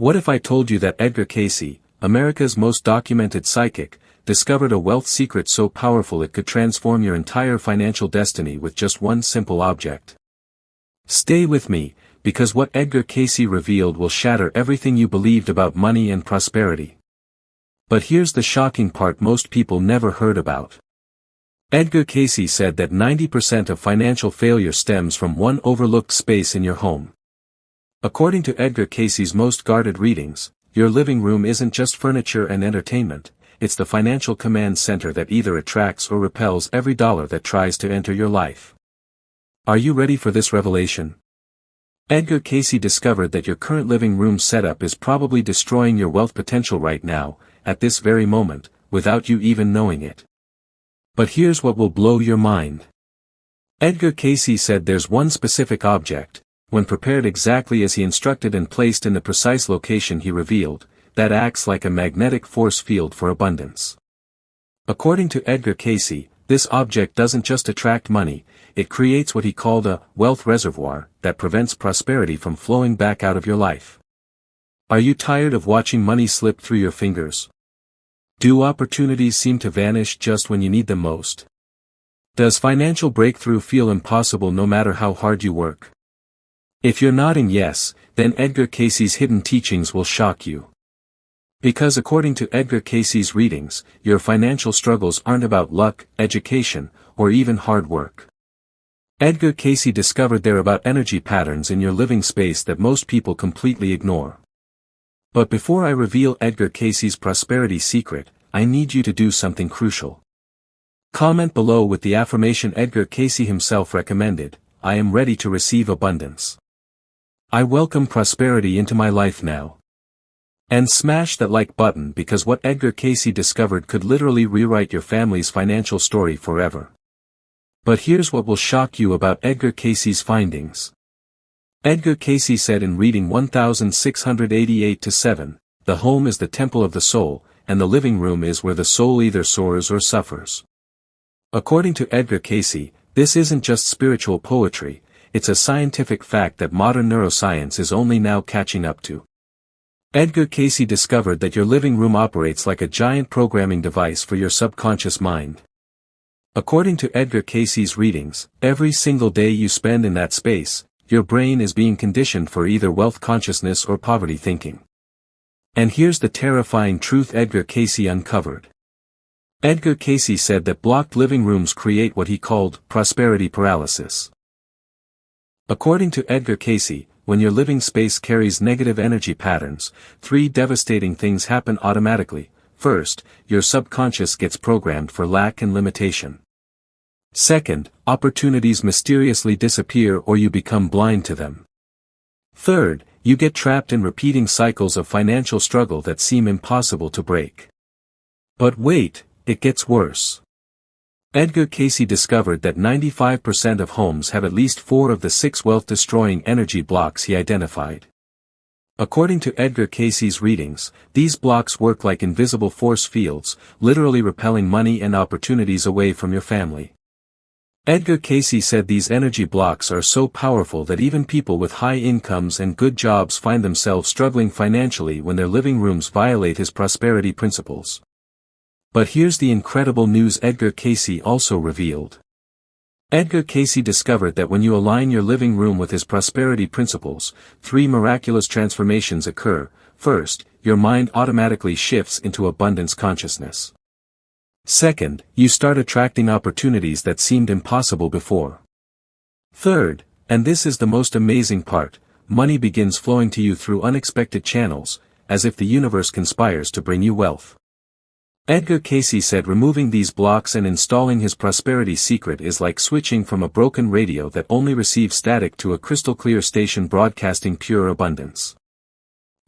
What if I told you that Edgar Cayce, America's most documented psychic, discovered a wealth secret so powerful it could transform your entire financial destiny with just one simple object? Stay with me, because what Edgar Cayce revealed will shatter everything you believed about money and prosperity. But here's the shocking part most people never heard about. Edgar Cayce said that 90% of financial failure stems from one overlooked space in your home. According to Edgar Cayce's most guarded readings, your living room isn't just furniture and entertainment, it's the financial command center that either attracts or repels every dollar that tries to enter your life. Are you ready for this revelation? Edgar Cayce discovered that your current living room setup is probably destroying your wealth potential right now, at this very moment, without you even knowing it. But here's what will blow your mind. Edgar Cayce said there's one specific object, when prepared exactly as he instructed and placed in the precise location he revealed, that acts like a magnetic force field for abundance. According to Edgar Cayce, this object doesn't just attract money, it creates what he called a wealth reservoir that prevents prosperity from flowing back out of your life. Are you tired of watching money slip through your fingers? Do opportunities seem to vanish just when you need them most? Does financial breakthrough feel impossible no matter how hard you work? If you're nodding yes, then Edgar Cayce's hidden teachings will shock you. Because according to Edgar Cayce's readings, your financial struggles aren't about luck, education, or even hard work. Edgar Cayce discovered they're about energy patterns in your living space that most people completely ignore. But before I reveal Edgar Cayce's prosperity secret, I need you to do something crucial. Comment below with the affirmation Edgar Cayce himself recommended: I am ready to receive abundance. I welcome prosperity into my life now. And smash that like button because what Edgar Cayce discovered could literally rewrite your family's financial story forever. But here's what will shock you about Edgar Cayce's findings. Edgar Cayce said in reading 1688-7, the home is the temple of the soul, and the living room is where the soul either soars or suffers. According to Edgar Cayce, this isn't just spiritual poetry, it's a scientific fact that modern neuroscience is only now catching up to. Edgar Cayce discovered that your living room operates like a giant programming device for your subconscious mind. According to Edgar Cayce's readings, every single day you spend in that space, your brain is being conditioned for either wealth consciousness or poverty thinking. And here's the terrifying truth Edgar Cayce uncovered. Edgar Cayce said that blocked living rooms create what he called prosperity paralysis. According to Edgar Cayce, when your living space carries negative energy patterns, three devastating things happen automatically. First, your subconscious gets programmed for lack and limitation. Second, opportunities mysteriously disappear or you become blind to them. Third, you get trapped in repeating cycles of financial struggle that seem impossible to break. But wait, it gets worse. Edgar Cayce discovered that 95% of homes have at least 4 of the 6 wealth-destroying energy blocks he identified. According to Edgar Cayce's readings, these blocks work like invisible force fields, literally repelling money and opportunities away from your family. Edgar Cayce said these energy blocks are so powerful that even people with high incomes and good jobs find themselves struggling financially when their living rooms violate his prosperity principles. But here's the incredible news Edgar Cayce also revealed. Edgar Cayce discovered that when you align your living room with his prosperity principles, 3 miraculous transformations occur. First, your mind automatically shifts into abundance consciousness. Second, you start attracting opportunities that seemed impossible before. Third, and this is the most amazing part, money begins flowing to you through unexpected channels, as if the universe conspires to bring you wealth. Edgar Cayce said removing these blocks and installing his prosperity secret is like switching from a broken radio that only receives static to a crystal-clear station broadcasting pure abundance.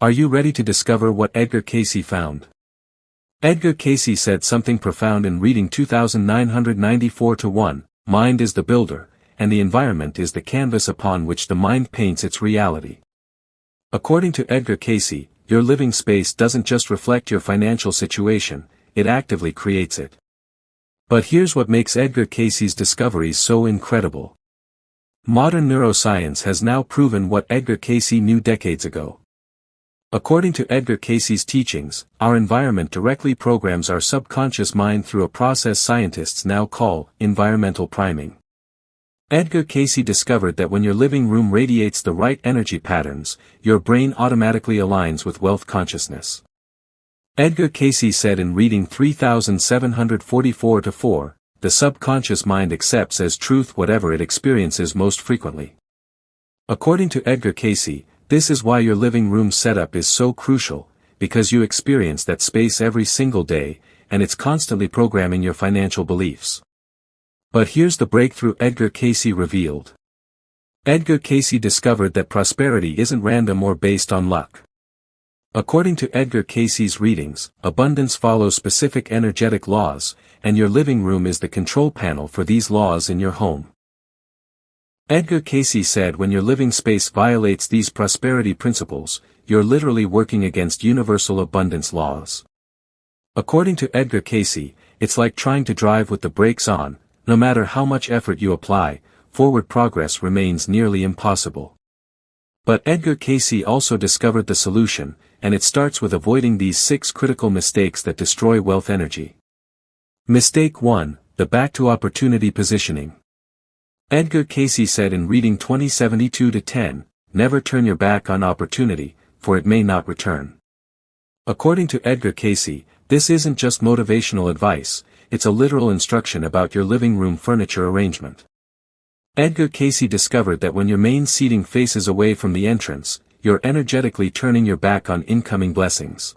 Are you ready to discover what Edgar Cayce found? Edgar Cayce said something profound in reading 2994-1, mind is the builder, and the environment is the canvas upon which the mind paints its reality. According to Edgar Cayce, your living space doesn't just reflect your financial situation, it actively creates it. But here's what makes Edgar Cayce's discoveries so incredible. Modern neuroscience has now proven what Edgar Cayce knew decades ago. According to Edgar Cayce's teachings, our environment directly programs our subconscious mind through a process scientists now call environmental priming. Edgar Cayce discovered that when your living room radiates the right energy patterns, your brain automatically aligns with wealth consciousness. Edgar Cayce said in reading 3744-4, the subconscious mind accepts as truth whatever it experiences most frequently. According to Edgar Cayce, this is why your living room setup is so crucial, because you experience that space every single day, and it's constantly programming your financial beliefs. But here's the breakthrough Edgar Cayce revealed. Edgar Cayce discovered that prosperity isn't random or based on luck. According to Edgar Cayce's readings, abundance follows specific energetic laws, and your living room is the control panel for these laws in your home. Edgar Cayce said when your living space violates these prosperity principles, you're literally working against universal abundance laws. According to Edgar Cayce, it's like trying to drive with the brakes on. No matter how much effort you apply, forward progress remains nearly impossible. But Edgar Cayce also discovered the solution, and it starts with avoiding these 6 critical mistakes that destroy wealth energy. Mistake 1, the back to opportunity positioning. Edgar Cayce said in reading 2072-10, never turn your back on opportunity, for it may not return. According to Edgar Cayce, this isn't just motivational advice, it's a literal instruction about your living room furniture arrangement. Edgar Cayce discovered that when your main seating faces away from the entrance, you're energetically turning your back on incoming blessings.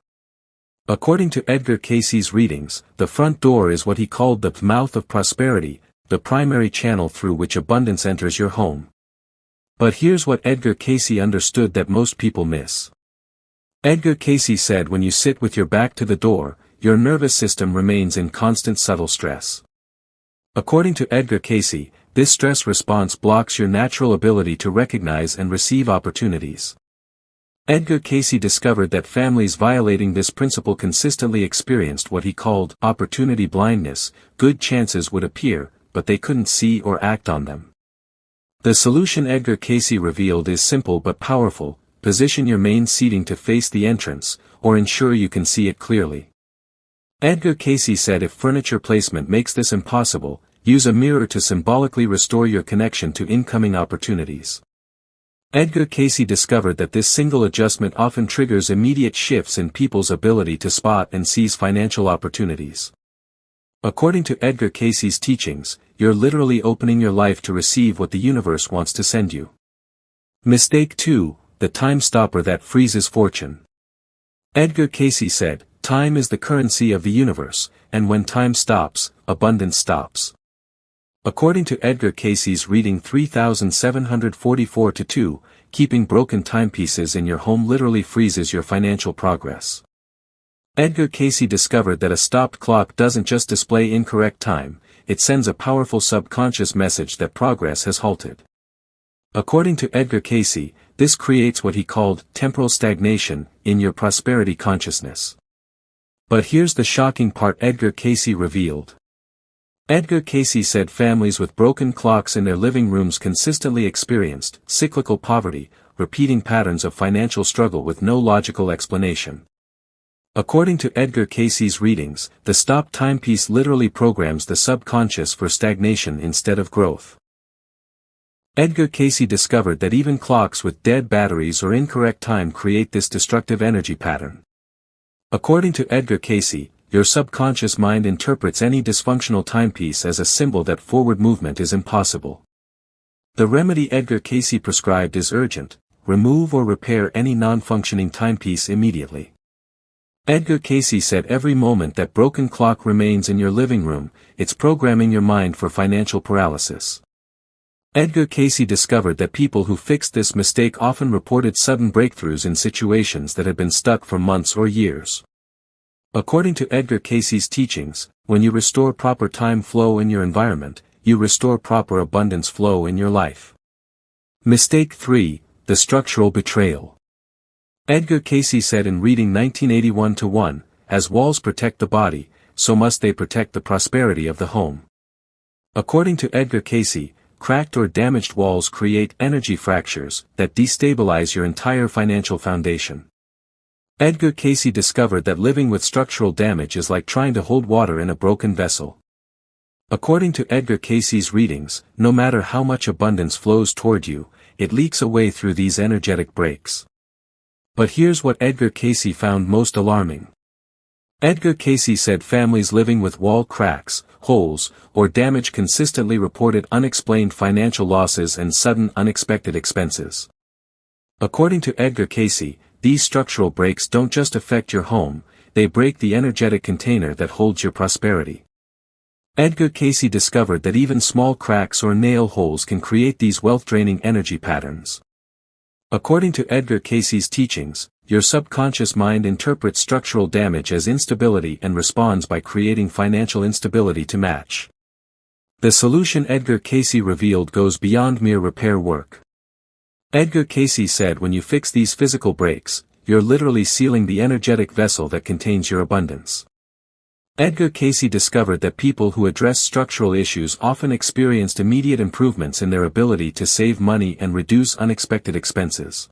According to Edgar Cayce's readings, the front door is what he called the mouth of prosperity, the primary channel through which abundance enters your home. But here's what Edgar Cayce understood that most people miss. Edgar Cayce said when you sit with your back to the door, your nervous system remains in constant subtle stress. According to Edgar Cayce, this stress response blocks your natural ability to recognize and receive opportunities. Edgar Cayce discovered that families violating this principle consistently experienced what he called opportunity blindness. Good chances would appear, but they couldn't see or act on them. The solution Edgar Cayce revealed is simple but powerful: position your main seating to face the entrance, or ensure you can see it clearly. Edgar Cayce said if furniture placement makes this impossible, use a mirror to symbolically restore your connection to incoming opportunities. Edgar Cayce discovered that this single adjustment often triggers immediate shifts in people's ability to spot and seize financial opportunities. According to Edgar Cayce's teachings, you're literally opening your life to receive what the universe wants to send you. Mistake 2, the time stopper that freezes fortune. Edgar Cayce said, time is the currency of the universe, and when time stops, abundance stops. According to Edgar Cayce's reading 3744-2, keeping broken timepieces in your home literally freezes your financial progress. Edgar Cayce discovered that a stopped clock doesn't just display incorrect time, it sends a powerful subconscious message that progress has halted. According to Edgar Cayce, this creates what he called temporal stagnation in your prosperity consciousness. But here's the shocking part Edgar Cayce revealed. Edgar Cayce said families with broken clocks in their living rooms consistently experienced cyclical poverty, repeating patterns of financial struggle with no logical explanation. According to Edgar Cayce's readings, the stopped timepiece literally programs the subconscious for stagnation instead of growth. Edgar Cayce discovered that even clocks with dead batteries or incorrect time create this destructive energy pattern. According to Edgar Cayce, your subconscious mind interprets any dysfunctional timepiece as a symbol that forward movement is impossible. The remedy Edgar Cayce prescribed is urgent: remove or repair any non-functioning timepiece immediately. Edgar Cayce said every moment that broken clock remains in your living room, it's programming your mind for financial paralysis. Edgar Cayce discovered that people who fixed this mistake often reported sudden breakthroughs in situations that had been stuck for months or years. According to Edgar Cayce's teachings, when you restore proper time flow in your environment, you restore proper abundance flow in your life. Mistake 3, the structural betrayal. Edgar Cayce said in reading 1981-1, as walls protect the body, so must they protect the prosperity of the home. According to Edgar Cayce, cracked or damaged walls create energy fractures that destabilize your entire financial foundation. Edgar Cayce discovered that living with structural damage is like trying to hold water in a broken vessel. According to Edgar Cayce's readings, no matter how much abundance flows toward you, it leaks away through these energetic breaks. But here's what Edgar Cayce found most alarming. Edgar Cayce said families living with wall cracks, holes, or damage consistently reported unexplained financial losses and sudden unexpected expenses. According to Edgar Cayce, these structural breaks don't just affect your home, they break the energetic container that holds your prosperity. Edgar Cayce discovered that even small cracks or nail holes can create these wealth-draining energy patterns. According to Edgar Cayce's teachings, your subconscious mind interprets structural damage as instability and responds by creating financial instability to match. The solution Edgar Cayce revealed goes beyond mere repair work. Edgar Cayce said when you fix these physical breaks, you're literally sealing the energetic vessel that contains your abundance. Edgar Cayce discovered that people who address structural issues often experienced immediate improvements in their ability to save money and reduce unexpected expenses.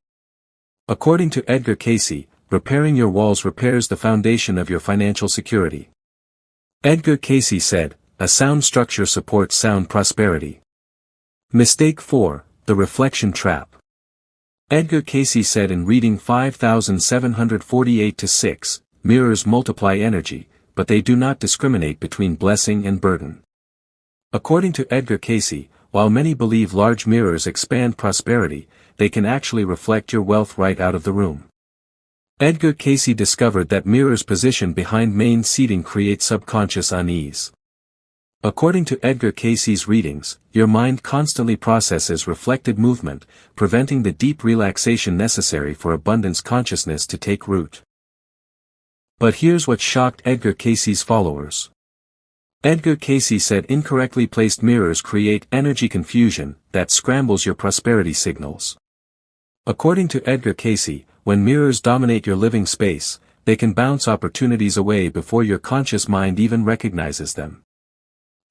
According to Edgar Cayce, repairing your walls repairs the foundation of your financial security. Edgar Cayce said, a sound structure supports sound prosperity. Mistake 4, the reflection trap. Edgar Cayce said in reading 5748-6, mirrors multiply energy, but they do not discriminate between blessing and burden. According to Edgar Cayce, while many believe large mirrors expand prosperity, they can actually reflect your wealth right out of the room. Edgar Cayce discovered that mirrors positioned behind main seating create subconscious unease. According to Edgar Cayce's readings, your mind constantly processes reflected movement, preventing the deep relaxation necessary for abundance consciousness to take root. But here's what shocked Edgar Cayce's followers. Edgar Cayce said incorrectly placed mirrors create energy confusion that scrambles your prosperity signals. According to Edgar Cayce, when mirrors dominate your living space, they can bounce opportunities away before your conscious mind even recognizes them.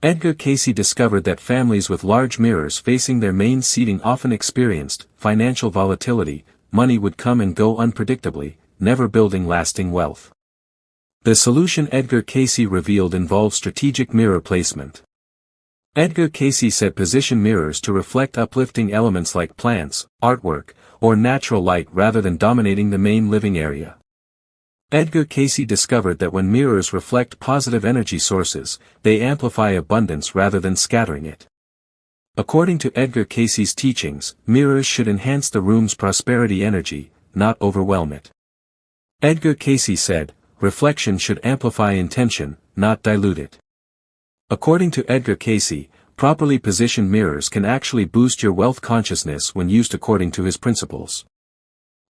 Edgar Cayce discovered that families with large mirrors facing their main seating often experienced financial volatility, money would come and go unpredictably, never building lasting wealth. The solution Edgar Cayce revealed involves strategic mirror placement. Edgar Cayce said position mirrors to reflect uplifting elements like plants, artwork, or natural light rather than dominating the main living area. Edgar Cayce discovered that when mirrors reflect positive energy sources, they amplify abundance rather than scattering it. According to Edgar Cayce's teachings, mirrors should enhance the room's prosperity energy, not overwhelm it. Edgar Cayce said, reflection should amplify intention, not dilute it. According to Edgar Cayce, properly positioned mirrors can actually boost your wealth consciousness when used according to his principles.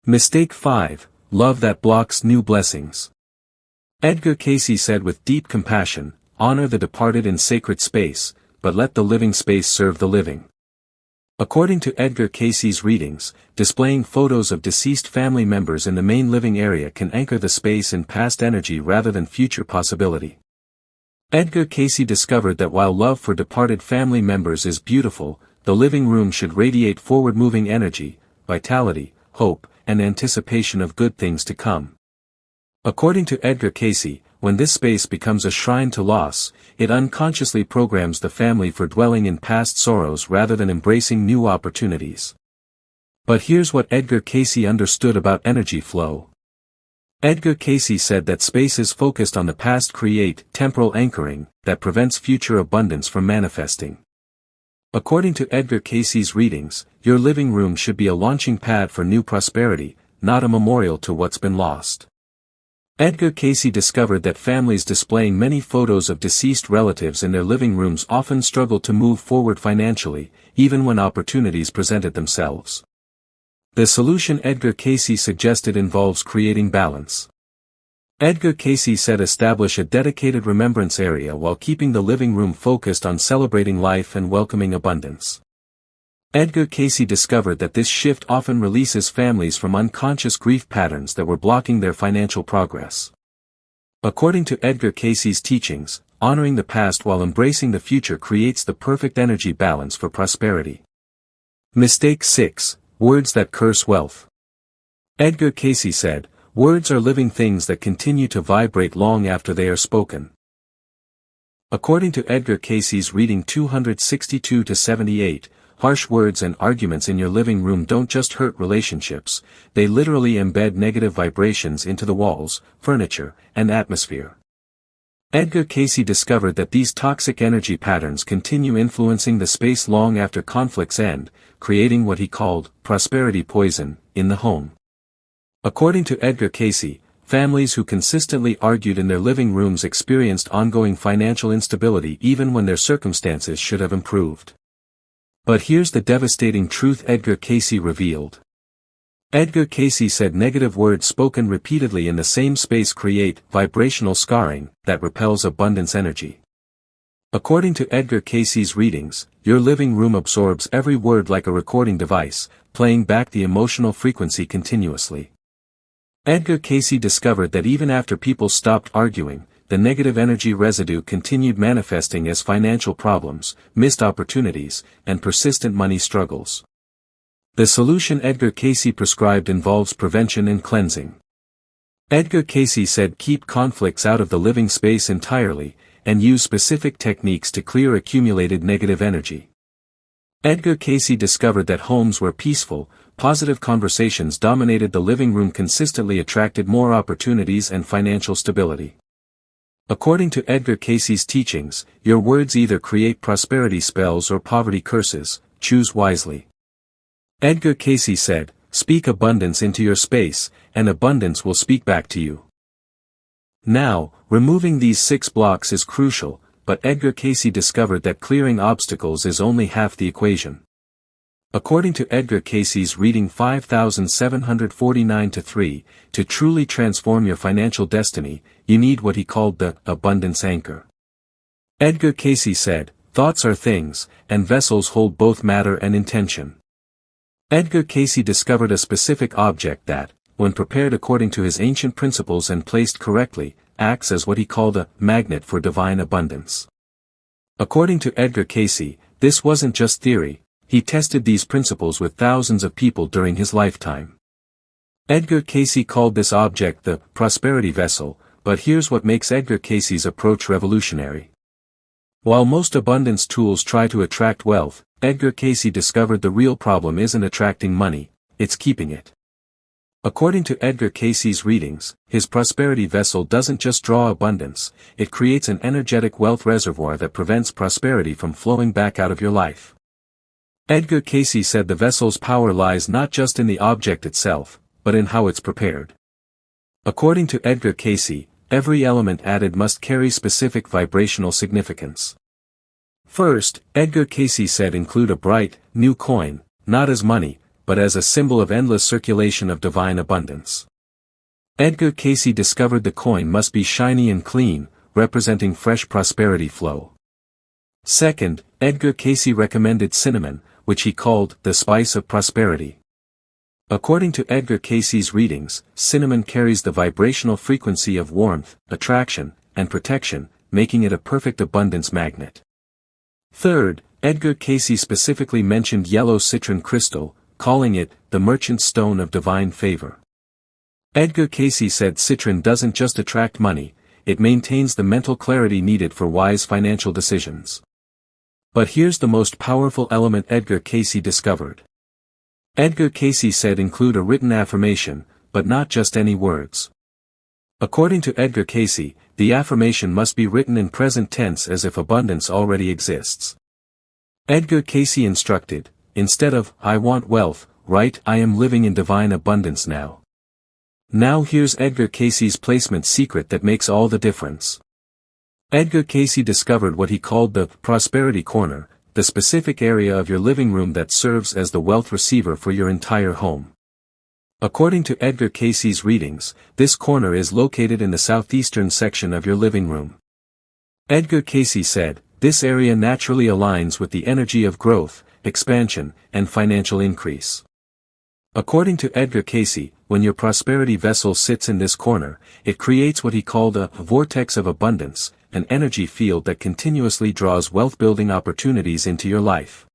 Mistake 5, love that blocks new blessings. Edgar Cayce said with deep compassion, honor the departed in sacred space, but let the living space serve the living. According to Edgar Cayce's readings, displaying photos of deceased family members in the main living area can anchor the space in past energy rather than future possibility. Edgar Cayce discovered that while love for departed family members is beautiful, the living room should radiate forward-moving energy, vitality, hope, and anticipation of good things to come. According to Edgar Cayce, when this space becomes a shrine to loss, it unconsciously programs the family for dwelling in past sorrows rather than embracing new opportunities. But here's what Edgar Cayce understood about energy flow. Edgar Cayce said that spaces focused on the past create temporal anchoring that prevents future abundance from manifesting. According to Edgar Cayce's readings, your living room should be a launching pad for new prosperity, not a memorial to what's been lost. Edgar Cayce discovered that families displaying many photos of deceased relatives in their living rooms often struggled to move forward financially, even when opportunities presented themselves. The solution Edgar Cayce suggested involves creating balance. Edgar Cayce said establish a dedicated remembrance area while keeping the living room focused on celebrating life and welcoming abundance. Edgar Cayce discovered that this shift often releases families from unconscious grief patterns that were blocking their financial progress. According to Edgar Cayce's teachings, honoring the past while embracing the future creates the perfect energy balance for prosperity. Mistake 6, words that curse wealth. Edgar Cayce said, Words are living things that continue to vibrate long after they are spoken. According to Edgar Cayce's reading 262-78, harsh words and arguments in your living room don't just hurt relationships, they literally embed negative vibrations into the walls, furniture, and atmosphere. Edgar Cayce discovered that these toxic energy patterns continue influencing the space long after conflicts end, creating what he called prosperity poison in the home. According to Edgar Cayce, families who consistently argued in their living rooms experienced ongoing financial instability even when their circumstances should have improved. But here's the devastating truth Edgar Cayce revealed. Edgar Cayce said negative words spoken repeatedly in the same space create vibrational scarring that repels abundance energy. According to Edgar Cayce's readings, your living room absorbs every word like a recording device, playing back the emotional frequency continuously. Edgar Cayce discovered that even after people stopped arguing, the negative energy residue continued manifesting as financial problems, missed opportunities, and persistent money struggles. The solution Edgar Cayce prescribed involves prevention and cleansing. Edgar Cayce said keep conflicts out of the living space entirely, and use specific techniques to clear accumulated negative energy. Edgar Cayce discovered that homes where peaceful, positive conversations dominated the living room consistently attracted more opportunities and financial stability. According to Edgar Cayce's teachings, your words either create prosperity spells or poverty curses, choose wisely. Edgar Cayce said, speak abundance into your space, and abundance will speak back to you. Now, removing these 6 blocks is crucial, but Edgar Cayce discovered that clearing obstacles is only half the equation. According to Edgar Cayce's reading 5749-3, to truly transform your financial destiny, you need what he called the abundance anchor. Edgar Cayce said, thoughts are things, and vessels hold both matter and intention. Edgar Cayce discovered a specific object that, when prepared according to his ancient principles and placed correctly, acts as what he called a magnet for divine abundance. According to Edgar Cayce, this wasn't just theory, he tested these principles with thousands of people during his lifetime. Edgar Cayce called this object the prosperity vessel, but here's what makes Edgar Cayce's approach revolutionary. While most abundance tools try to attract wealth, Edgar Cayce discovered the real problem isn't attracting money, it's keeping it. According to Edgar Cayce's readings, his prosperity vessel doesn't just draw abundance, it creates an energetic wealth reservoir that prevents prosperity from flowing back out of your life. Edgar Cayce said the vessel's power lies not just in the object itself, but in how it's prepared. According to Edgar Cayce, every element added must carry specific vibrational significance. First, Edgar Cayce said include a bright, new coin, not as money, but as a symbol of endless circulation of divine abundance. Edgar Cayce discovered the coin must be shiny and clean, representing fresh prosperity flow. Second, Edgar Cayce recommended cinnamon, which he called the spice of prosperity. According to Edgar Cayce's readings, cinnamon carries the vibrational frequency of warmth, attraction, and protection, making it a perfect abundance magnet. Third, Edgar Cayce specifically mentioned yellow citron crystal, calling it the merchant stone of divine favor. Edgar Cayce said citron doesn't just attract money, it maintains the mental clarity needed for wise financial decisions. But here's the most powerful element Edgar Cayce discovered. Edgar Cayce said include a written affirmation, but not just any words. According to Edgar Cayce, the affirmation must be written in present tense as if abundance already exists. Edgar Cayce instructed, instead of, I want wealth, write, I am living in divine abundance now. Now here's Edgar Cayce's placement secret that makes all the difference. Edgar Cayce discovered what he called the prosperity corner, the specific area of your living room that serves as the wealth receiver for your entire home. According to Edgar Cayce's readings, this corner is located in the southeastern section of your living room. Edgar Cayce said, this area naturally aligns with the energy of growth, expansion, and financial increase. According to Edgar Cayce, when your prosperity vessel sits in this corner, it creates what he called a vortex of abundance, an energy field that continuously draws wealth-building opportunities into your life.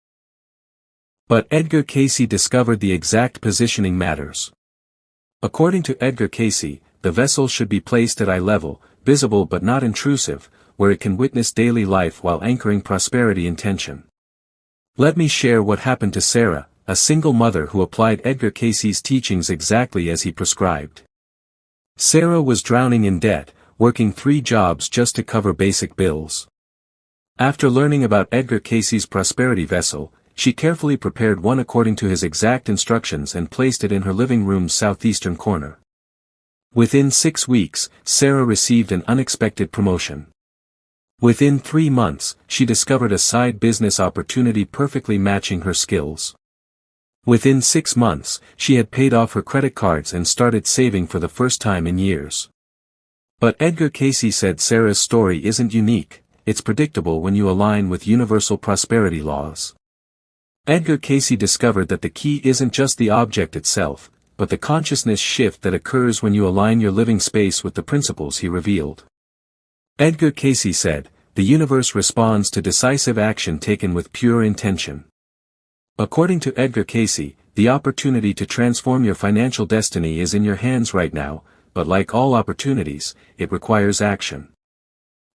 But Edgar Cayce discovered the exact positioning matters. According to Edgar Cayce, the vessel should be placed at eye level, visible but not intrusive, where it can witness daily life while anchoring prosperity intention. Let me share what happened to Sarah, a single mother who applied Edgar Cayce's teachings exactly as he prescribed. Sarah was drowning in debt, working 3 jobs just to cover basic bills. After learning about Edgar Cayce's prosperity vessel, she carefully prepared one according to his exact instructions and placed it in her living room's southeastern corner. Within 6 weeks, Sarah received an unexpected promotion. Within 3 months, she discovered a side business opportunity perfectly matching her skills. Within 6 months, she had paid off her credit cards and started saving for the first time in years. But Edgar Cayce said Sarah's story isn't unique, it's predictable when you align with universal prosperity laws. Edgar Cayce discovered that the key isn't just the object itself, but the consciousness shift that occurs when you align your living space with the principles he revealed. Edgar Cayce said, "The universe responds to decisive action taken with pure intention." According to Edgar Cayce, the opportunity to transform your financial destiny is in your hands right now, but like all opportunities, it requires action.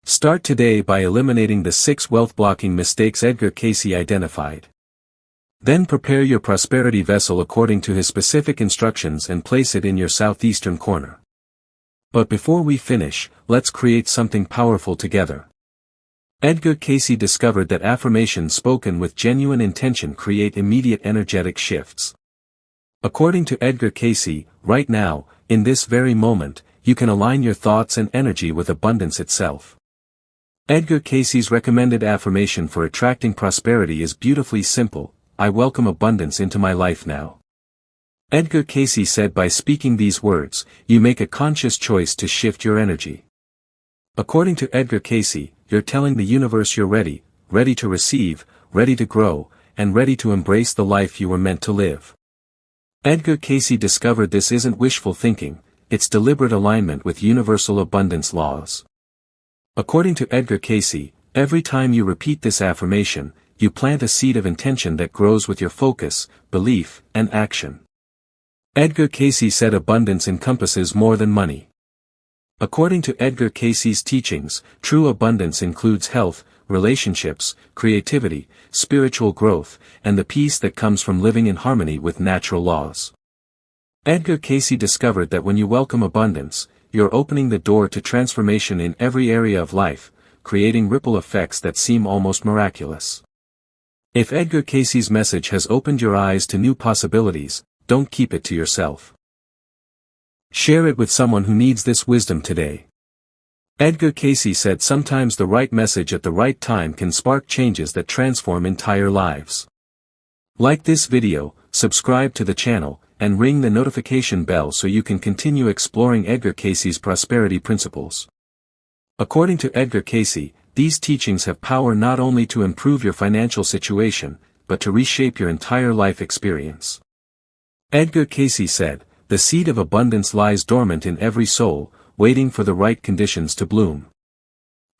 Start today by eliminating the 6 wealth-blocking mistakes Edgar Cayce identified. Then prepare your prosperity vessel according to his specific instructions and place it in your southeastern corner. But before we finish, let's create something powerful together. Edgar Cayce discovered that affirmations spoken with genuine intention create immediate energetic shifts. According to Edgar Cayce, right now, in this very moment, you can align your thoughts and energy with abundance itself. Edgar Cayce's recommended affirmation for attracting prosperity is beautifully simple: I welcome abundance into my life now. Edgar Cayce said by speaking these words, you make a conscious choice to shift your energy. According to Edgar Cayce, you're telling the universe you're ready, ready to receive, ready to grow, and ready to embrace the life you were meant to live. Edgar Cayce discovered this isn't wishful thinking, it's deliberate alignment with universal abundance laws. According to Edgar Cayce, every time you repeat this affirmation, you plant a seed of intention that grows with your focus, belief, and action. Edgar Cayce said abundance encompasses more than money. According to Edgar Cayce's teachings, true abundance includes health, relationships, creativity, spiritual growth, and the peace that comes from living in harmony with natural laws. Edgar Cayce discovered that when you welcome abundance, you're opening the door to transformation in every area of life, creating ripple effects that seem almost miraculous. If Edgar Cayce's message has opened your eyes to new possibilities, don't keep it to yourself. Share it with someone who needs this wisdom today. Edgar Cayce said sometimes the right message at the right time can spark changes that transform entire lives. Like this video, subscribe to the channel, and ring the notification bell so you can continue exploring Edgar Cayce's prosperity principles. According to Edgar Cayce, these teachings have power not only to improve your financial situation, but to reshape your entire life experience. Edgar Cayce said, the seed of abundance lies dormant in every soul, waiting for the right conditions to bloom.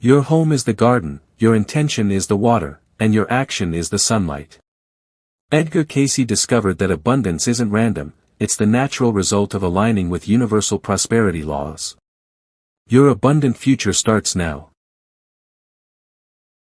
Your home is the garden, your intention is the water, and your action is the sunlight. Edgar Cayce discovered that abundance isn't random, it's the natural result of aligning with universal prosperity laws. Your abundant future starts now.